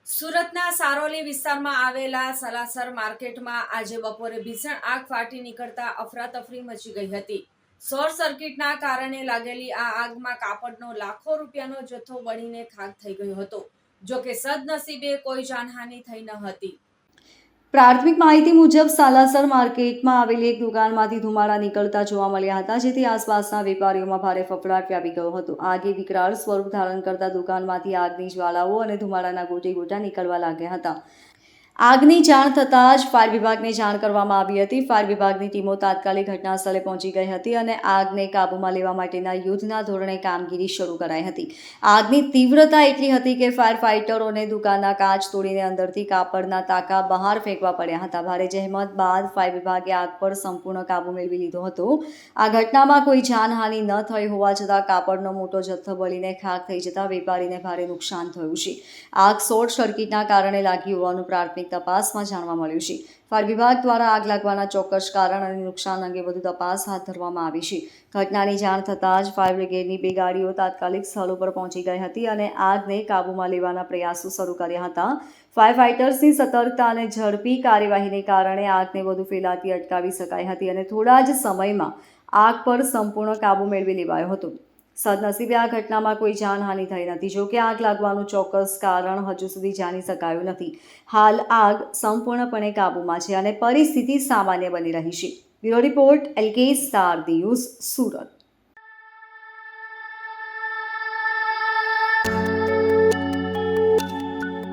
સુરતના સારોલી વિસ્તારમાં આવેલા સલાસર માર્કેટમાં આજે બપોરે ભીષણ આગ ફાટી નીકળતા અફરાતફરી મચી ગઈ હતી. શોર્ટ સર્કિટના કારણે લાગેલી આ આગમાં કાપડનો લાખો રૂપિયાનો જથ્થો બળીને ખાખ થઈ ગયો હતો. જોકે સદનસીબે કોઈ જાનહાનિ થઈ ન હતી. પ્રાથમિક માહિતી મુજબ સાલાસર માર્કેટમાં આવેલી એક દુકાનમાંથી ધુમાડા નીકળતા જોવા મળ્યા હતા, જેથી આસપાસના વેપારીઓમાં ભારે ફફડાટ વ્યાપી ગયો હતો. આગે વિકરાળ સ્વરૂપ ધારણ કરતા દુકાનમાંથી આગની જ્વાલાઓ અને ધુમાડાના ગોટે ગોટા નીકળવા લાગ્યા હતા. આગની જાણ થતાં જ ફાયર વિભાગને જાણ કરવામાં આવી હતી. ફાયર વિભાગની ટીમો તાત્કાલિક ઘટના સ્થળે પહોંચી ગઈ હતી અને આગને કાબૂમાં લેવા માટેના યુદ્ધના ધોરણે કામગીરી શરૂ કરાઈ હતી. આગની તીવ્રતા એટલી હતી કે ફાયર ફાઇટરોને દુકાનના કાચ તોડીને અંદરથી કાપડના તાકા બહાર ફેંકવા પડ્યા હતા. ભારે જહેમત બાદ ફાયર વિભાગે આગ પર સંપૂર્ણ કાબૂ મેળવી લીધો હતો. આ ઘટનામાં કોઈ જાનહાનિ ન થઈ હોવા છતાં કાપડનો મોટો જથ્થો બળીને ખાખ થઈ જતાં વેપારીને ભારે નુકસાન થયું છે. આગ શોર્ટ સર્કિટના કારણે લાગી હોવાનું પ્રાથમિક તપાસમાં જાણવા મળ્યું છે. ફાયર વિભાગ દ્વારા આગ લાગવાના ચોક્કસ કારણ અને નુકસાન અંગે વધુ તપાસ હાથ ધરવામાં આવી છે. ઘટનાની જાણ થતાં જ ફાયર બ્રિગેડની 2 ગાડીઓ તાત્કાલિક સ્થળ ઉપર પહોંચી ગઈ હતી અને આગને કાબૂમાં લેવાના પ્રયાસો શરૂ કર્યા હતા. ફાયર ફાઇટર્સની સતર્કતા અને ઝડપી કાર્યવાહીને કારણે આગને વધુ ફેલાતી અટકાવી શકાઈ હતી અને થોડા જ સમયમાં આગ પર સંપૂર્ણ કાબૂ મેળવી લેવાયો હતો. સદનસીબે આ ઘટનામાં કોઈ જાનહાનિ થઈ નથી. જોકે આગ લાગવાનું ચોક્કસ કારણ હજુ સુધી જાણી શકાયું નથી. હાલ આગ સંપૂર્ણપણે કાબૂમાં છે અને પરિસ્થિતિ સામાન્ય બની રહી છે. Bureau report LK star news, Surat.